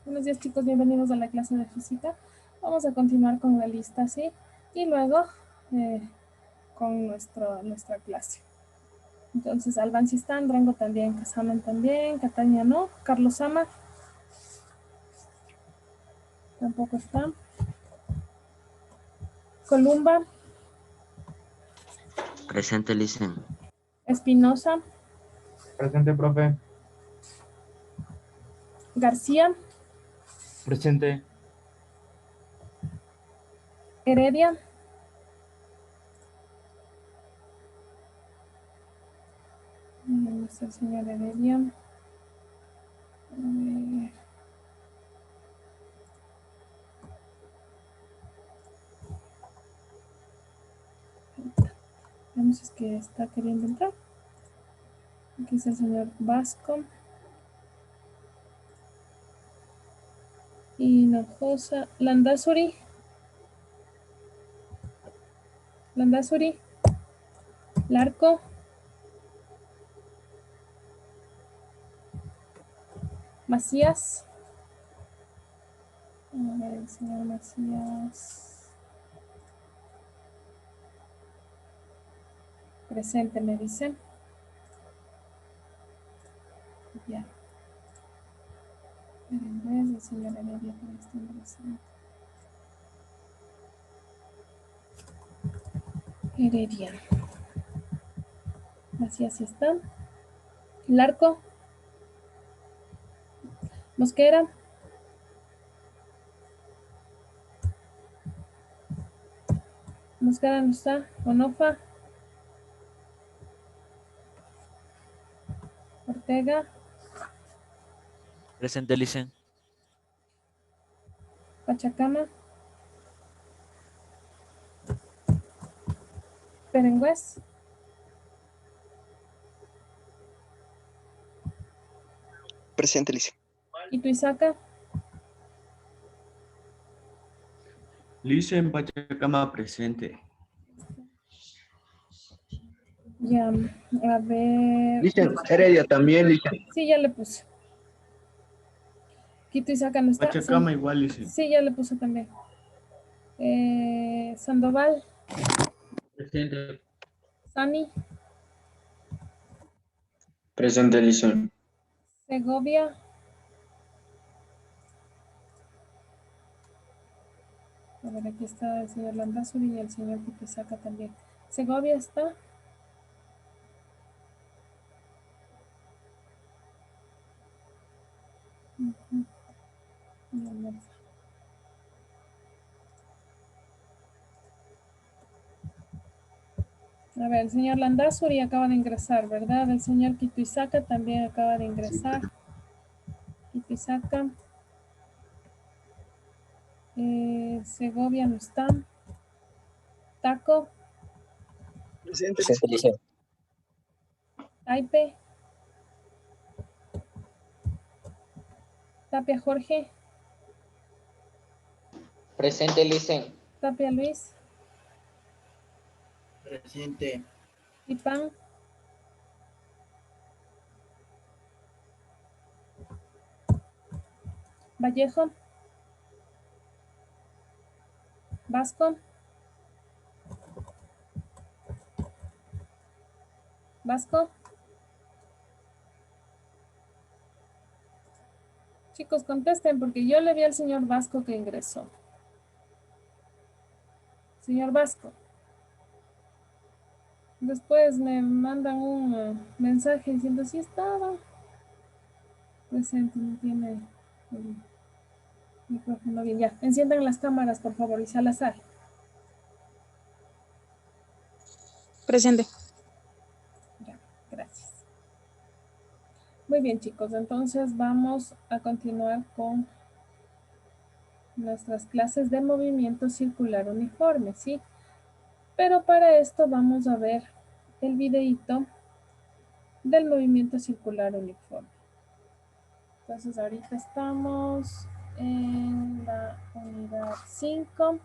Buenos días, chicos, bienvenidos a la clase de física. Vamos a continuar con la lista, ¿sí? Y luego con nuestra clase. Entonces, Alban sí está, Rango también, Casaman también, Catania no, Carlos Ama tampoco está. Columba, Presente, listen. Espinosa, Presente, profe. García, Presente. Heredia, ¿dónde está el señor Heredia? A ver. Veamos si es que está queriendo entrar. Aquí está el señor Vasco. Hinojosa, Landazuri, Larco, Macías, a ver, el señor Macías, presente me dice, ya, Berengues, el señor Heredia también está presente. Heredia, Macías sí está, Larco, Mosquera, Mosquera no está, Onofa, Ortega, Presente, listen. Pachacama, Berengues, Presente, Lice. Ituizaca, Licen Pachacama, presente. ya, a ver, Licen Heredia también, Licen. sí, ya le puse. Ituizaca no está. Pachacama igual, Licen. Sí, ya le puse también. Sandoval, Presente. Sani, Presente, Licen. Segovia, a ver, aquí está el señor Landazuri y el señor Pipisaca también. Segovia está. A ver, el señor Landazuri acaba de ingresar, ¿verdad? El señor Kituizaca también acaba de ingresar. Kituizaca. Segovia no está. Taco, Presente, Licen. Taipe, Tapia Jorge, Presente, Licen. Tapia Luis, Presente. Tipán, Vallejo, Vasco, Vasco. Chicos, contesten porque yo le vi al señor Vasco que ingresó. Señor Vasco. Después me mandan un mensaje diciendo si estaba presente, no tiene el micrófono bien. Ya, enciendan las cámaras, por favor, y Salazar. Presente. Ya, gracias. Muy bien, chicos, entonces vamos a continuar con nuestras clases de movimiento circular uniforme, ¿sí? Pero para esto vamos a ver el videíto del movimiento circular uniforme. Entonces ahorita estamos en la unidad 5.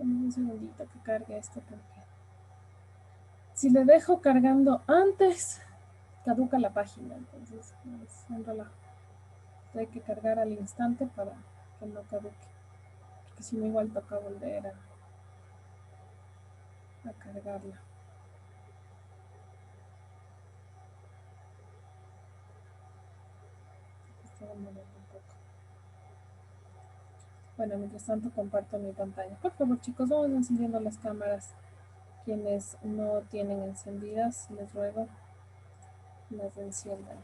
Dame un segundito que cargue esto porque si le dejo cargando antes, caduca la página. Entonces es un relajo. Hay que cargar al instante para que no caduque. Porque si no, igual toca volver a cargarla. Esto va a mover un poco. Bueno, mientras tanto comparto mi pantalla. Por favor, chicos, vamos encendiendo las cámaras. Quienes no tienen encendidas, les ruego, las enciendan.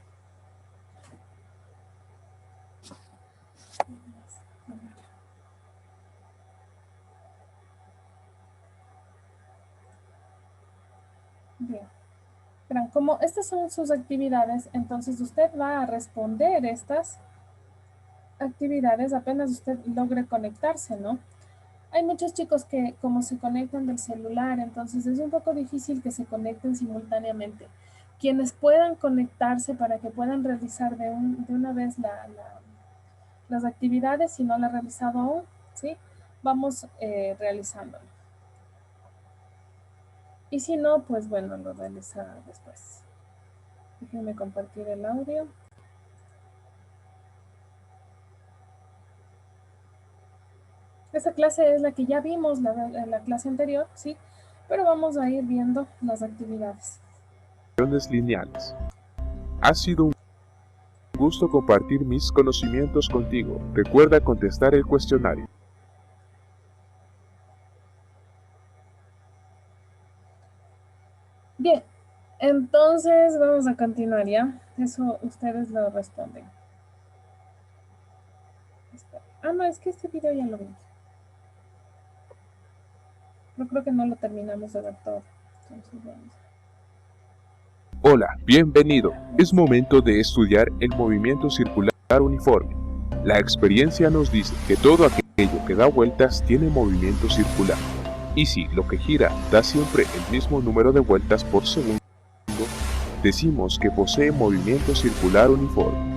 Bien. Verán, como estas son sus actividades, entonces usted va a responder estas actividades apenas usted logre conectarse, ¿no? Hay muchos chicos que como se conectan del celular, entonces es un poco difícil que se conecten simultáneamente. Quienes puedan conectarse para que puedan realizar de una vez las actividades, si no la ha realizado aún, ¿sí? Vamos realizándolo. Y si no, pues bueno, lo realiza después. Déjenme compartir el audio. Esa clase es la que ya vimos en la clase anterior, ¿sí? Pero vamos a ir viendo las actividades. Lineales. Ha sido un gusto compartir mis conocimientos contigo. Recuerda contestar el cuestionario. Bien, entonces vamos a continuar, ¿ya? Eso ustedes lo responden. Ah, no, es que este video ya lo vimos. Yo creo que no lo terminamos de ver todo. Entonces vamos. Hola, bienvenido. Es momento de estudiar el movimiento circular uniforme. La experiencia nos dice que todo aquello que da vueltas tiene movimiento circular. Y si lo que gira da siempre el mismo número de vueltas por segundo, decimos que posee movimiento circular uniforme.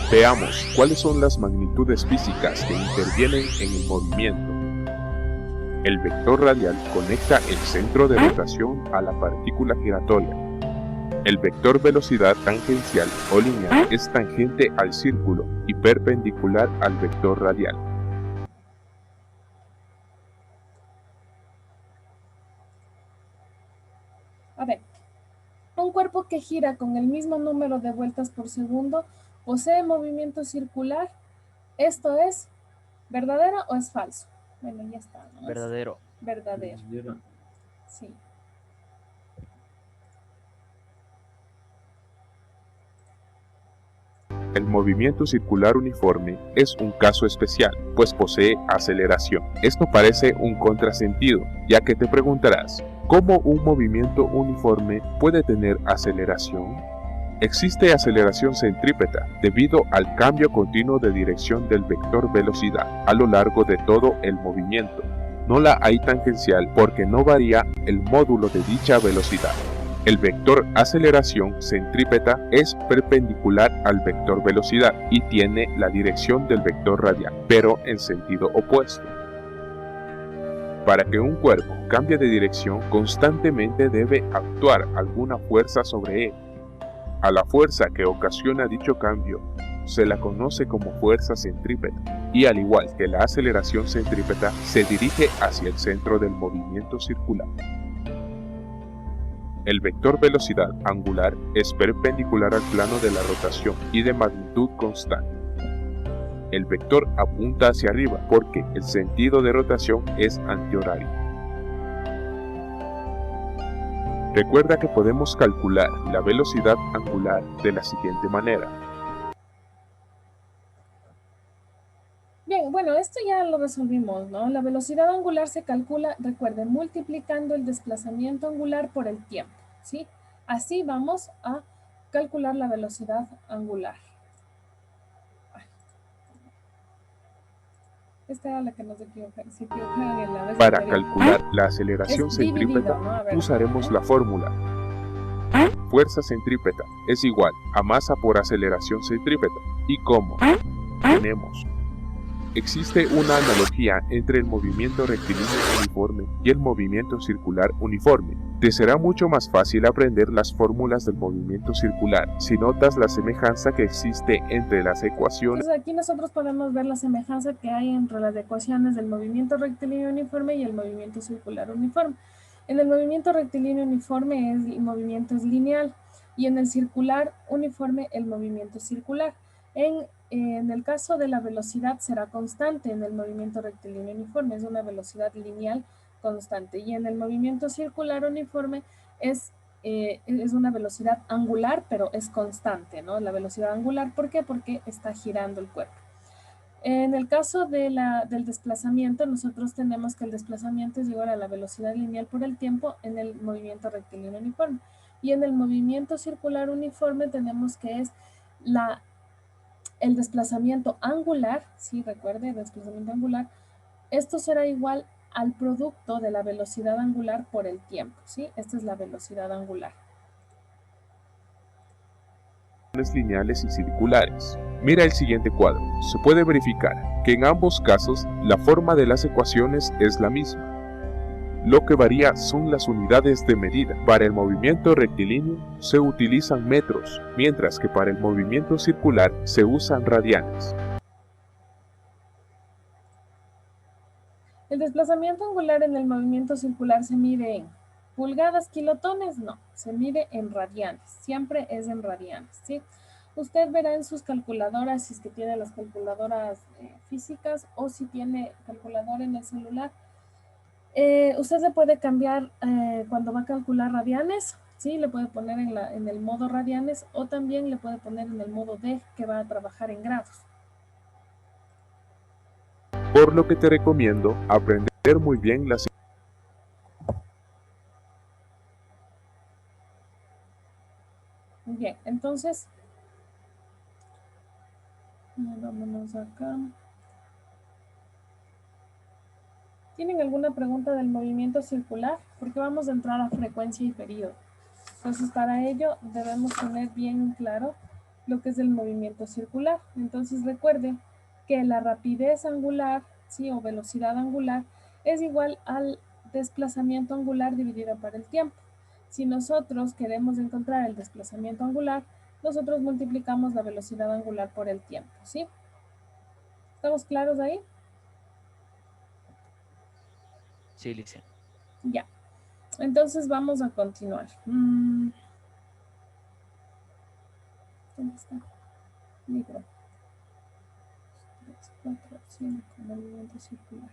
Veamos cuáles son las magnitudes físicas que intervienen en el movimiento. El vector radial conecta el centro de rotación a la partícula giratoria. El vector velocidad tangencial o lineal es tangente al círculo y perpendicular al vector radial. A ver, un cuerpo que gira con el mismo número de vueltas por segundo posee movimiento circular. ¿Esto es verdadero o es falso? Bueno, ya está, ¿no? Verdadero. Verdadero. Sí. El movimiento circular uniforme es un caso especial, pues posee aceleración. Esto parece un contrasentido, ya que te preguntarás, ¿cómo un movimiento uniforme puede tener aceleración? Existe aceleración centrípeta debido al cambio continuo de dirección del vector velocidad a lo largo de todo el movimiento. No la hay tangencial porque no varía el módulo de dicha velocidad. El vector aceleración centrípeta es perpendicular al vector velocidad y tiene la dirección del vector radial, pero en sentido opuesto. Para que un cuerpo cambie de dirección, constantemente debe actuar alguna fuerza sobre él. A la fuerza que ocasiona dicho cambio se la conoce como fuerza centrípeta, y al igual que la aceleración centrípeta, se dirige hacia el centro del movimiento circular. El vector velocidad angular es perpendicular al plano de la rotación y de magnitud constante. El vector apunta hacia arriba porque el sentido de rotación es antihorario. Recuerda que podemos calcular la velocidad angular de la siguiente manera. Bien, bueno, esto ya lo resolvimos, ¿no? La velocidad angular se calcula, recuerden, multiplicando el desplazamiento angular por el tiempo, ¿sí? Así vamos a calcular la velocidad angular. Esta era la que nos equivocaron, se equivocaron en la vez Para anterior. calcular la aceleración Es dividido, centrípeta, ¿no? A ver, usaremos la fórmula fuerza centrípeta es igual a masa por aceleración centrípeta. ¿Y cómo? Tenemos. Existe una analogía entre el movimiento rectilíneo uniforme y el movimiento circular uniforme. Te será mucho más fácil aprender las fórmulas del movimiento circular si notas la semejanza que existe entre las ecuaciones. Entonces aquí nosotros podemos ver la semejanza que hay entre las ecuaciones del movimiento rectilíneo uniforme y el movimiento circular uniforme. En el movimiento rectilíneo uniforme el movimiento es lineal y en el circular uniforme el movimiento es circular. En el caso de la velocidad será constante en el movimiento rectilíneo uniforme, es una velocidad lineal constante. Y en el movimiento circular uniforme es una velocidad angular, pero es constante, ¿no? La velocidad angular, ¿por qué? Porque está girando el cuerpo. En el caso del desplazamiento, nosotros tenemos que el desplazamiento es igual a la velocidad lineal por el tiempo en el movimiento rectilíneo uniforme. Y en el movimiento circular uniforme tenemos que es el desplazamiento angular, ¿sí? Recuerde, el desplazamiento angular, esto será igual al producto de la velocidad angular por el tiempo, ¿sí? Esta es la velocidad angular. Lineales y circulares. Mira el siguiente cuadro. Se puede verificar que en ambos casos la forma de las ecuaciones es la misma. Lo que varía son las unidades de medida. Para el movimiento rectilíneo se utilizan metros, mientras que para el movimiento circular se usan radianes. El desplazamiento angular en el movimiento circular se mide en pulgadas, kilotones, no, se mide en radianes, siempre es en radianes, ¿sí? Usted verá en sus calculadoras, si es que tiene las calculadoras físicas o si tiene calculadora en el celular, usted le puede cambiar cuando va a calcular radianes, ¿sí? Le puede poner en el modo radianes o también le puede poner en el modo D que va a trabajar en grados. Por lo que te recomiendo aprender muy bien las. Bien, entonces, vámonos acá. ¿Tienen alguna pregunta del movimiento circular? Porque vamos a entrar a frecuencia y periodo. Entonces, para ello debemos tener bien claro lo que es el movimiento circular. Entonces, recuerden que la rapidez angular, ¿sí? O velocidad angular es igual al desplazamiento angular dividido por el tiempo. Si nosotros queremos encontrar el desplazamiento angular, nosotros multiplicamos la velocidad angular por el tiempo, ¿sí? ¿Estamos claros ahí? Sí, Licia. Ya. Entonces vamos a continuar. ¿Dónde está? Libro. 3, 4, 5, movimiento circular.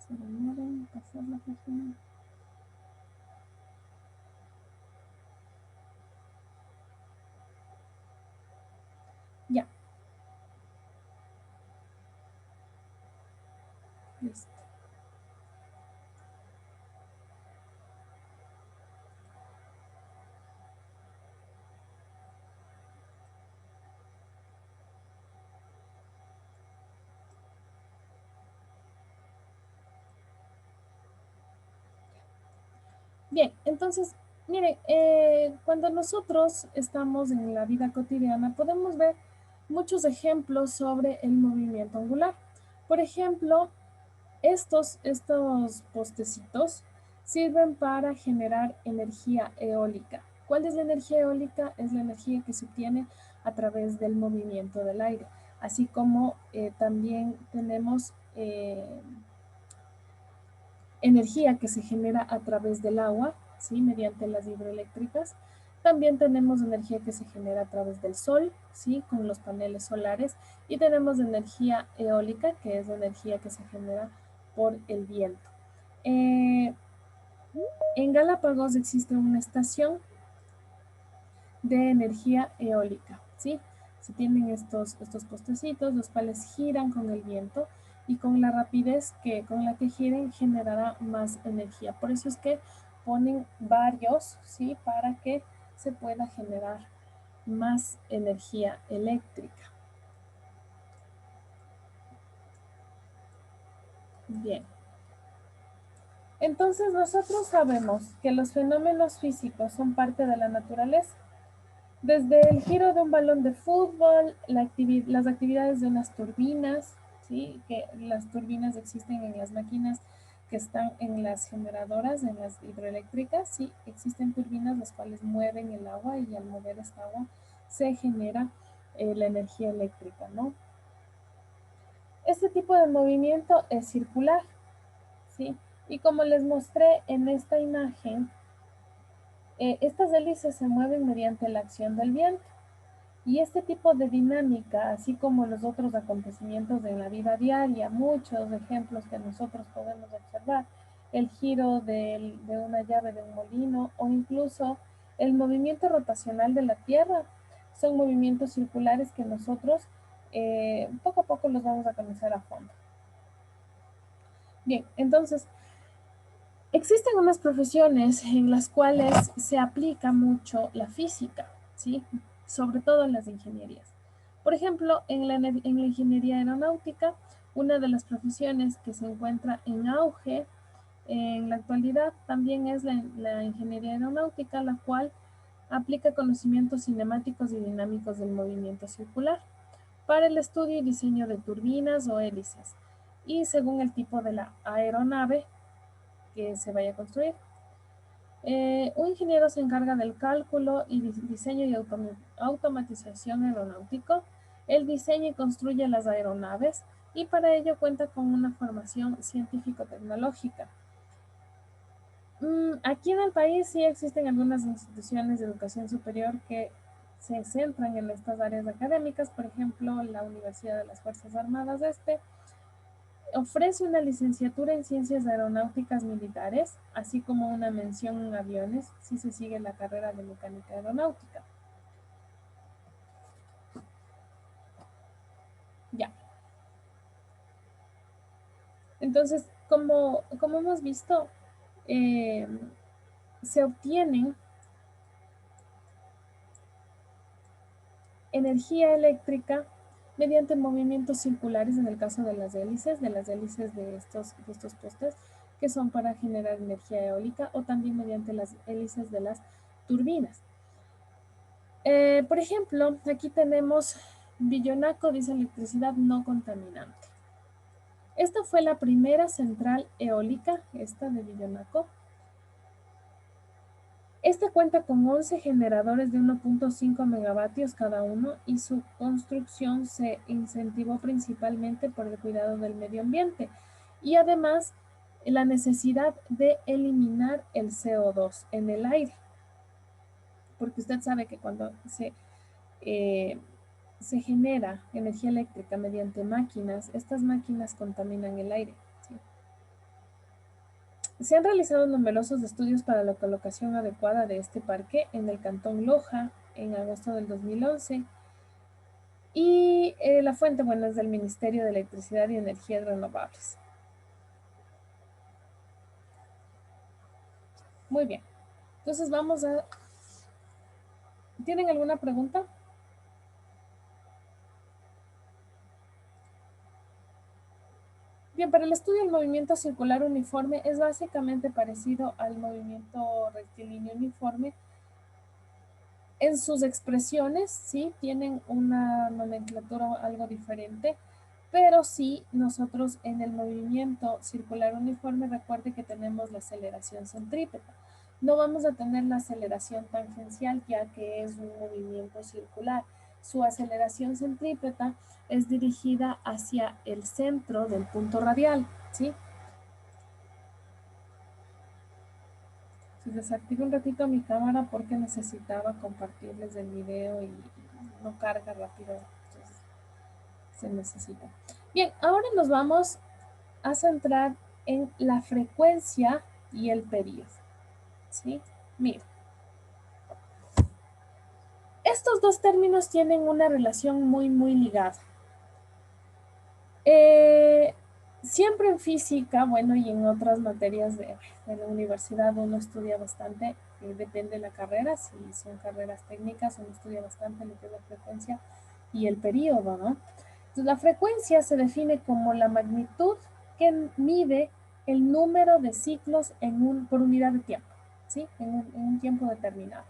Se demoran pasar la página. Ya. Listo. Bien, entonces, miren, cuando nosotros estamos en la vida cotidiana, podemos ver muchos ejemplos sobre el movimiento angular. Por ejemplo, estos postecitos sirven para generar energía eólica. ¿Cuál es la energía eólica? Es la energía que se obtiene a través del movimiento del aire, así como también tenemos energía que se genera a través del agua, ¿sí? Mediante las hidroeléctricas. También tenemos energía que se genera a través del sol, ¿sí? Con los paneles solares. Y tenemos energía eólica, que es la energía que se genera por el viento. En Galápagos existe una estación de energía eólica, ¿sí? Se tienen estos postecitos, los cuales giran con el viento y con la rapidez con la que giren generará más energía. Por eso es que ponen varios, ¿sí? Para que se pueda generar más energía eléctrica. Bien. Entonces nosotros sabemos que los fenómenos físicos son parte de la naturaleza. Desde el giro de un balón de fútbol, las actividades de unas turbinas, ¿sí? Que las turbinas existen en las máquinas que están en las generadoras, en las hidroeléctricas, sí, existen turbinas las cuales mueven el agua y al mover esta agua se genera la energía eléctrica, ¿no? Este tipo de movimiento es circular, ¿sí? Y como les mostré en esta imagen, estas hélices se mueven mediante la acción del viento. Y este tipo de dinámica, así como los otros acontecimientos en la vida diaria, muchos ejemplos que nosotros podemos observar, el giro de una llave de un molino o incluso el movimiento rotacional de la Tierra, son movimientos circulares que nosotros poco a poco los vamos a conocer a fondo. Bien, entonces, existen unas profesiones en las cuales se aplica mucho la física, ¿sí? Sobre todo en las ingenierías. Por ejemplo, en la ingeniería aeronáutica, una de las profesiones que se encuentra en auge en la actualidad también es la ingeniería aeronáutica, la cual aplica conocimientos cinemáticos y dinámicos del movimiento circular para el estudio y diseño de turbinas o hélices, y según el tipo de la aeronave que se vaya a construir. Un ingeniero se encarga del cálculo y diseño y automatización aeronáutico. Él diseña y construye las aeronaves y para ello cuenta con una formación científico-tecnológica. Aquí en el país sí existen algunas instituciones de educación superior que se centran en estas áreas académicas, por ejemplo, la Universidad de las Fuerzas Armadas ofrece una licenciatura en Ciencias Aeronáuticas Militares, así como una mención en aviones, si se sigue la carrera de Mecánica Aeronáutica. Ya. Entonces, como hemos visto, se obtienen energía eléctrica mediante movimientos circulares en el caso de las hélices de estos postes, que son para generar energía eólica, o también mediante las hélices de las turbinas. Por ejemplo, aquí tenemos Villonaco, dice electricidad no contaminante. Esta fue la primera central eólica, esta de Villonaco. Esta cuenta con 11 generadores de 1.5 megavatios cada uno y su construcción se incentivó principalmente por el cuidado del medio ambiente y además la necesidad de eliminar el CO2 en el aire. Porque usted sabe que cuando se genera energía eléctrica mediante máquinas, estas máquinas contaminan el aire. ¿Sí? Se han realizado numerosos estudios para la colocación adecuada de este parque en el cantón Loja en agosto del 2011 y la fuente, bueno, es del Ministerio de Electricidad y Energías Renovables. Muy bien, entonces vamos a... ¿Tienen alguna pregunta? Bien, para el estudio del movimiento circular uniforme es básicamente parecido al movimiento rectilíneo uniforme. En sus expresiones, sí, tienen una nomenclatura algo diferente, pero sí, nosotros en el movimiento circular uniforme, recuerde que tenemos la aceleración centrípeta. No vamos a tener la aceleración tangencial, ya que es un movimiento circular. Su aceleración centrípeta es dirigida hacia el centro del punto radial, ¿sí? Desactivo un ratito mi cámara porque necesitaba compartirles el video y no carga rápido, entonces se necesita. Bien, ahora nos vamos a centrar en la frecuencia y el periodo, ¿sí? Mira. Estos dos términos tienen una relación muy, muy ligada. Siempre en física, bueno, y en otras materias de la universidad uno estudia bastante, depende de la carrera, si son carreras técnicas uno estudia bastante lo que es la frecuencia y el periodo, ¿no? Entonces la frecuencia se define como la magnitud que mide el número de ciclos por unidad de tiempo, ¿sí? En un tiempo determinado.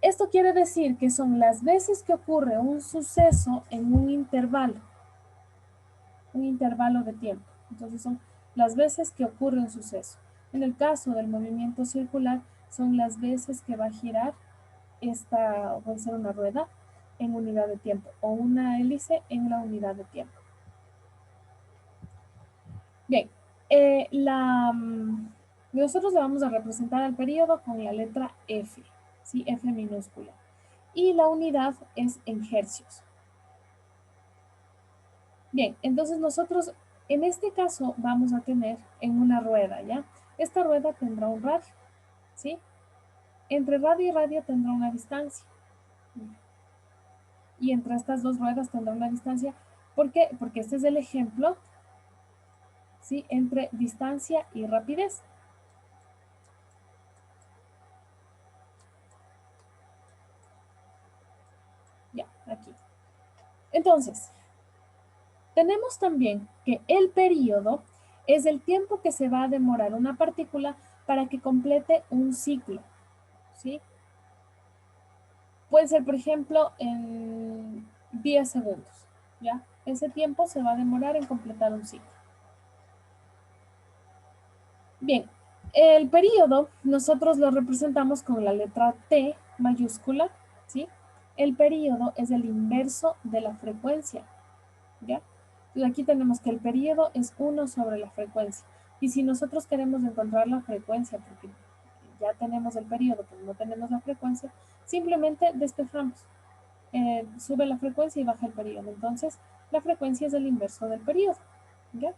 Esto quiere decir que son las veces que ocurre un suceso en un intervalo de tiempo. Entonces son las veces que ocurre un suceso. En el caso del movimiento circular, son las veces que va a girar esta, puede ser una rueda en unidad de tiempo o una hélice en la unidad de tiempo. Bien, nosotros le vamos a representar al periodo con la letra F, ¿sí? F minúscula. Y la unidad es en hercios. Bien, entonces nosotros en este caso vamos a tener en una rueda, ¿ya? Esta rueda tendrá un radio, ¿sí? Entre radio y radio tendrá una distancia. Y entre estas dos ruedas tendrá una distancia. ¿Por qué? Porque este es el ejemplo, ¿sí? Entre distancia y rapidez. Ya, aquí. Entonces, tenemos también que el periodo es el tiempo que se va a demorar una partícula para que complete un ciclo, ¿sí? Puede ser, por ejemplo, en 10 segundos, ¿ya? Ese tiempo se va a demorar en completar un ciclo. Bien, el periodo nosotros lo representamos con la letra T mayúscula, ¿sí? El periodo es el inverso de la frecuencia, ¿ya? Entonces aquí tenemos que el periodo es 1 sobre la frecuencia. Y si nosotros queremos encontrar la frecuencia, porque ya tenemos el periodo, pero no tenemos la frecuencia, simplemente despejamos. Sube la frecuencia y baja el periodo. Entonces, la frecuencia es el inverso del periodo, ¿ya?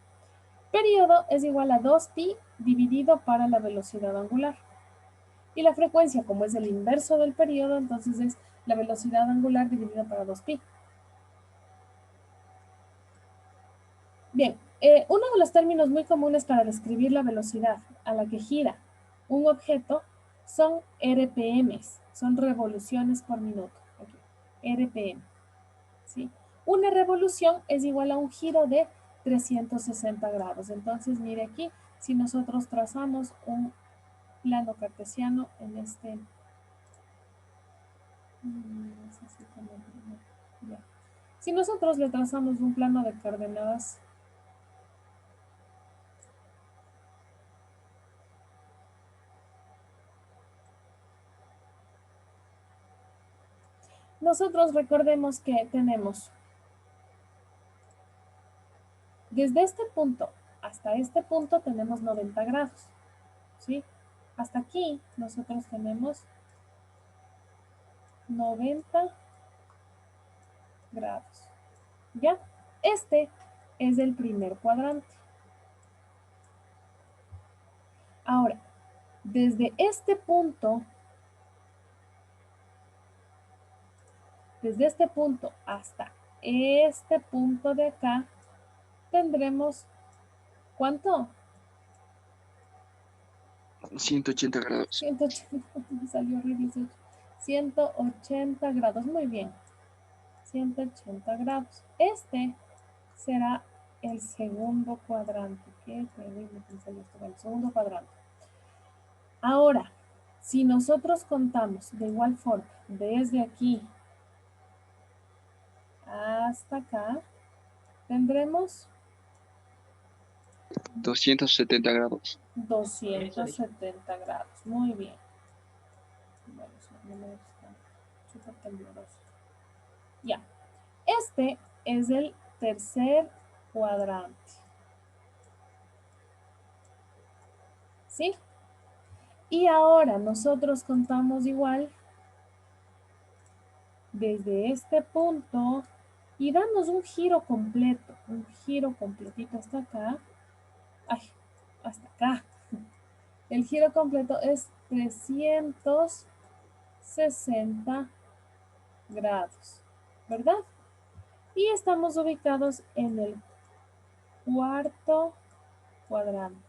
Periodo es igual a 2pi dividido para la velocidad angular. Y la frecuencia, como es el inverso del periodo, entonces es la velocidad angular dividida para 2pi. Bien, uno de los términos muy comunes para describir la velocidad a la que gira un objeto son RPMs, son revoluciones por minuto. Aquí, RPM, ¿sí? Una revolución es igual a un giro de 360 grados. Entonces, mire aquí, si nosotros trazamos un plano cartesiano en este... Si nosotros le trazamos un plano de coordenadas, nosotros recordemos que tenemos desde este punto hasta este punto tenemos 90 grados, ¿sí? Hasta aquí nosotros tenemos 90 grados, ¿ya? Este es el primer cuadrante. Ahora, desde este punto hasta este punto de acá, tendremos, ¿cuánto? 180 grados. 180, me salió horrible. 180 grados, muy bien. 180 grados. Este será el segundo cuadrante. Qué terrible que salió esto. El segundo cuadrante. Ahora, si nosotros contamos de igual forma, desde aquí hasta acá, tendremos 270 grados. 270 grados. Muy bien. Bueno, no me gusta. Súper tembloroso. Ya. Este es el tercer cuadrante. ¿Sí? Y ahora nosotros contamos igual desde este punto y damos un giro completito hasta acá. Ay, hasta acá. El giro completo es 360 60 grados, ¿verdad? Y estamos ubicados en el cuarto cuadrante.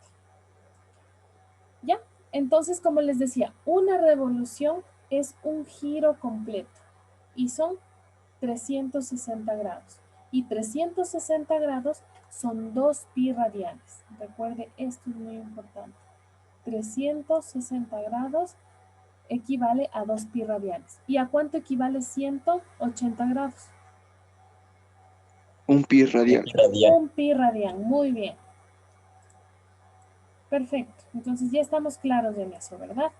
¿Ya? Entonces, como les decía, una revolución es un giro completo y son 360 grados. Y 360 grados son 2 pi radianes. Recuerde, esto es muy importante. 360 grados equivale a 2 pi radianes. ¿Y a cuánto equivale 180 grados? Un pi radial. Un pi radian, muy bien. Perfecto, entonces ya estamos claros en eso, ¿verdad?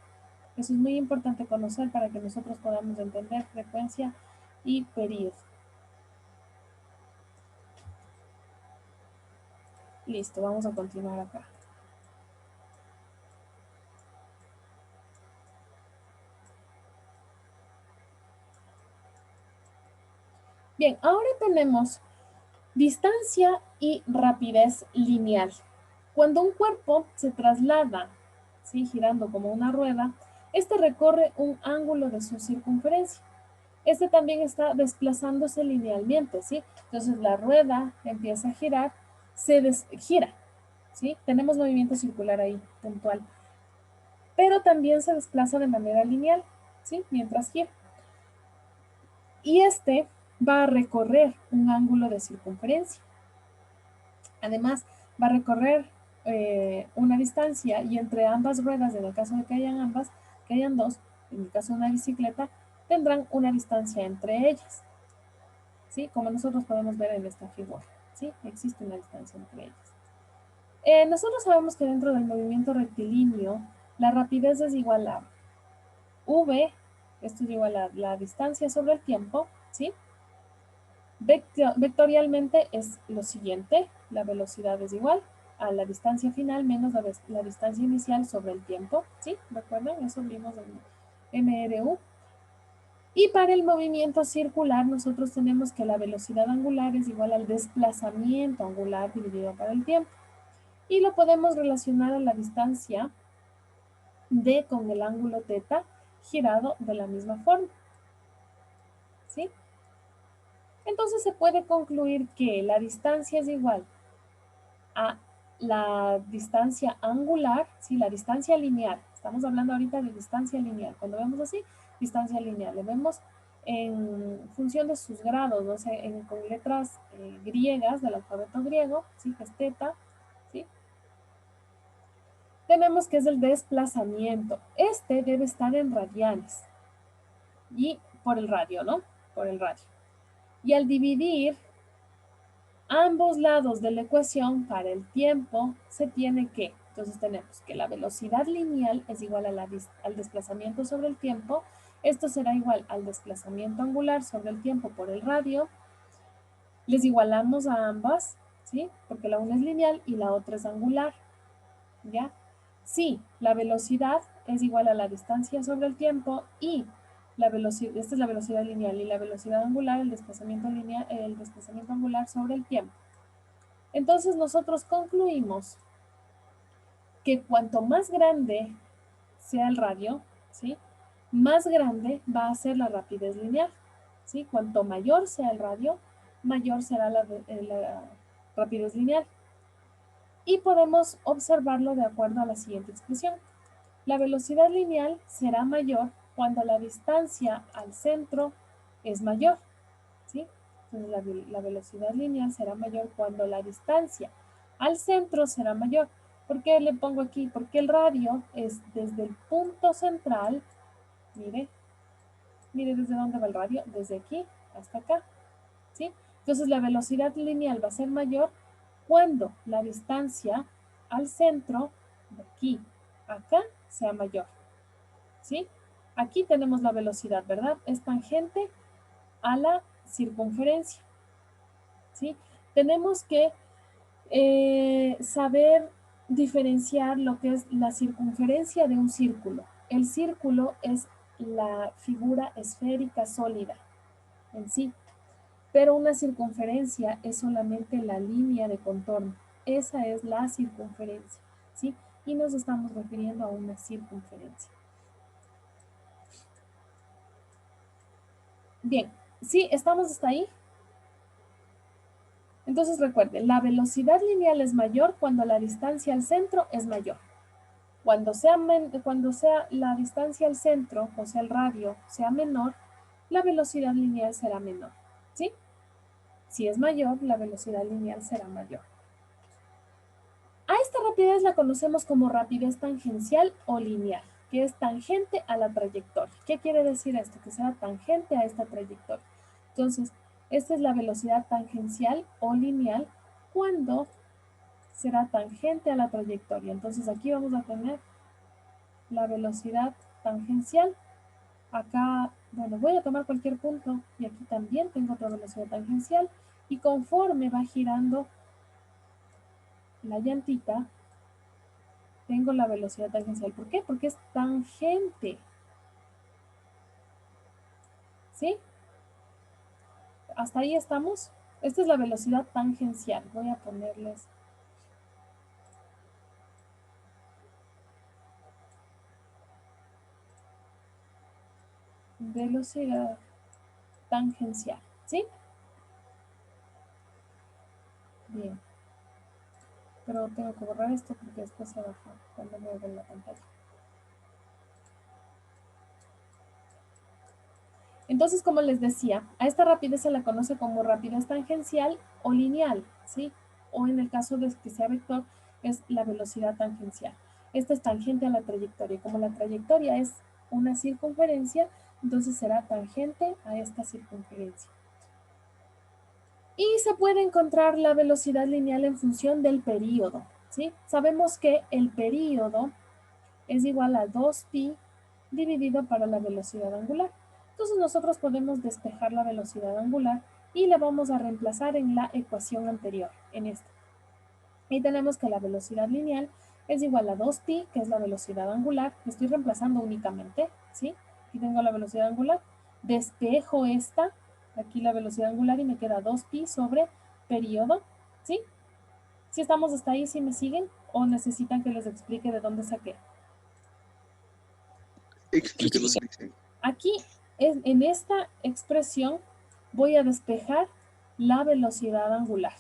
Eso es muy importante conocer para que nosotros podamos entender frecuencia y periodo. Listo, vamos a continuar acá. Bien, ahora tenemos distancia y rapidez lineal. Cuando un cuerpo se traslada, ¿sí?, girando como una rueda, este recorre un ángulo de su circunferencia. Este también está desplazándose linealmente, ¿sí? Entonces la rueda empieza a girar, gira, ¿sí? Tenemos movimiento circular ahí, puntual. Pero también se desplaza de manera lineal, ¿sí? Mientras gira. Y este va a recorrer un ángulo de circunferencia. Además, va a recorrer una distancia y entre ambas ruedas, en el caso de que hayan ambas, que hayan dos, en el caso de una bicicleta, tendrán una distancia entre ellas. ¿Sí? Como nosotros podemos ver en esta figura, ¿sí? Existe una distancia entre ellas. Nosotros sabemos que dentro del movimiento rectilíneo, la rapidez es igual a v, esto es igual a la distancia sobre el tiempo, ¿sí? Vectorialmente es lo siguiente, la velocidad es igual a la distancia final menos la distancia inicial sobre el tiempo, ¿sí? ¿Recuerdan? Eso vimos en MRU. Y para el movimiento circular nosotros tenemos que la velocidad angular es igual al desplazamiento angular dividido por el tiempo. Y lo podemos relacionar a la distancia d con el ángulo θ girado de la misma forma. ¿Sí? Entonces se puede concluir que la distancia es igual a la distancia angular, ¿sí? La distancia lineal. Estamos hablando ahorita de distancia lineal. Cuando vemos así, distancia lineal. Le vemos en función de sus grados, ¿no? O sea, con letras griegas del alfabeto griego, ¿sí? Que es θ, ¿sí? Tenemos que es el desplazamiento. Este debe estar en radianes. Y por el radio, ¿no? Por el radio. Y al dividir ambos lados de la ecuación para el tiempo, se tiene que, entonces tenemos que la velocidad lineal es igual a al desplazamiento sobre el tiempo. Esto será igual al desplazamiento angular sobre el tiempo por el radio. Les igualamos a ambas, ¿sí? Porque la una es lineal y la otra es angular, ¿ya? Sí, la velocidad es igual a la distancia sobre el tiempo y la velocidad, esta es la velocidad lineal y la velocidad angular, el desplazamiento angular sobre el tiempo. Entonces nosotros concluimos que cuanto más grande sea el radio, ¿sí?, más grande va a ser la rapidez lineal, ¿sí? Cuanto mayor sea el radio, mayor será la rapidez lineal. Y podemos observarlo de acuerdo a la siguiente expresión. La velocidad lineal será mayor cuando la distancia al centro es mayor, ¿sí? Entonces la velocidad lineal será mayor cuando la distancia al centro será mayor. ¿Por qué le pongo aquí? Porque el radio es desde el punto central, mire desde dónde va el radio, desde aquí hasta acá, ¿sí? Entonces la velocidad lineal va a ser mayor cuando la distancia al centro, de aquí a acá, sea mayor, ¿sí? Aquí tenemos la velocidad, ¿verdad? Es tangente a la circunferencia, ¿sí? Tenemos que saber diferenciar lo que es la circunferencia de un círculo. El círculo es la figura esférica sólida en sí, pero una circunferencia es solamente la línea de contorno. Esa es la circunferencia, ¿sí? Y nos estamos refiriendo a una circunferencia. Bien, ¿sí? ¿Estamos hasta ahí? Entonces recuerden, la velocidad lineal es mayor cuando la distancia al centro es mayor. Cuando sea la distancia al centro, o sea el radio, sea menor, la velocidad lineal será menor, ¿sí? Si es mayor, la velocidad lineal será mayor. A esta rapidez la conocemos como rapidez tangencial o lineal, que es tangente a la trayectoria. ¿Qué quiere decir esto? Que será tangente a esta trayectoria. Entonces, esta es la velocidad tangencial o lineal cuando será tangente a la trayectoria. Entonces, aquí vamos a tener la velocidad tangencial. Acá, bueno, voy a tomar cualquier punto y aquí también tengo otra velocidad tangencial y conforme va girando la llantita, tengo la velocidad tangencial. ¿Por qué? Porque es tangente. ¿Sí? ¿Hasta ahí estamos? Esta es la velocidad tangencial. Voy a ponerles velocidad tangencial. ¿Sí? Bien. Pero tengo que borrar esto porque después se baja cuando me veo en la pantalla. Entonces, como les decía, a esta rapidez se la conoce como rapidez tangencial o lineal, ¿sí? O en el caso de que sea vector, es la velocidad tangencial. Esta es tangente a la trayectoria. Como la trayectoria es una circunferencia, entonces será tangente a esta circunferencia. Y se puede encontrar la velocidad lineal en función del período, ¿sí? Sabemos que el período es igual a 2pi dividido para la velocidad angular. Entonces nosotros podemos despejar la velocidad angular y la vamos a reemplazar en la ecuación anterior, en esta. Y tenemos que la velocidad lineal es igual a 2pi, que es la velocidad angular. Estoy reemplazando únicamente, ¿sí? Aquí tengo la velocidad angular. Despejo esta, aquí la velocidad angular, y me queda 2pi sobre periodo, ¿sí? Si estamos hasta ahí, ¿sí me siguen? ¿O necesitan que les explique de dónde saqué? Explíquenos, Licen. Aquí, en esta expresión, voy a despejar la velocidad angular,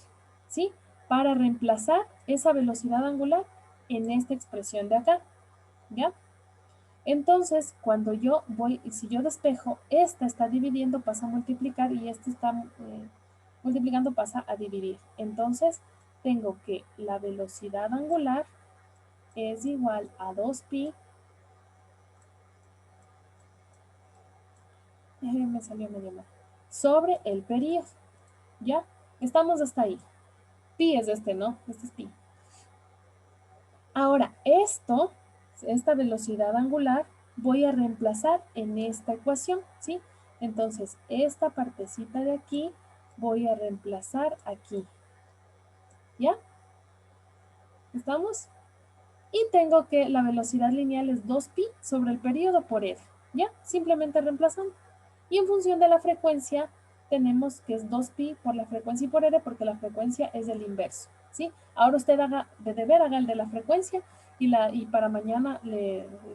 ¿sí? Para reemplazar esa velocidad angular en esta expresión de acá, ¿ya? Entonces, cuando yo voy, si yo despejo, esta está dividiendo, pasa a multiplicar, y esta está multiplicando, pasa a dividir. Entonces, tengo que la velocidad angular es igual a 2pi. Me salió medio mal. Sobre el periodo. ¿Ya? Estamos hasta ahí. Pi es este, ¿no? Este es pi. Ahora, esta velocidad angular, voy a reemplazar en esta ecuación, ¿sí? Entonces, esta partecita de aquí, voy a reemplazar aquí. ¿Ya? ¿Estamos? Y tengo que la velocidad lineal es 2pi sobre el periodo por r. ¿Ya? Simplemente reemplazando. Y en función de la frecuencia, tenemos que es 2pi por la frecuencia y por r, porque la frecuencia es el inverso, ¿sí? Ahora usted haga el de la frecuencia y para mañana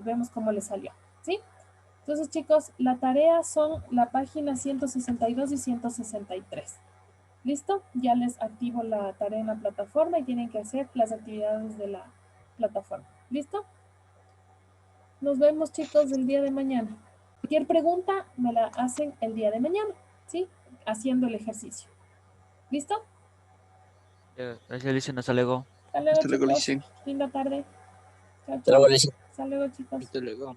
vemos cómo le salió, ¿sí? Entonces, chicos, la tarea son la página 162 y 163. ¿Listo? Ya les activo la tarea en la plataforma y tienen que hacer las actividades de la plataforma. ¿Listo? Nos vemos, chicos, el día de mañana. Cualquier pregunta me la hacen el día de mañana, ¿sí? Haciendo el ejercicio. ¿Listo? Gracias, Licen. Hasta luego. Hasta luego, Hasta luego, chicos. Licen. Linda tarde. Chao, Te lo chao. voy a decir. Hasta luego, chicos. Hasta luego.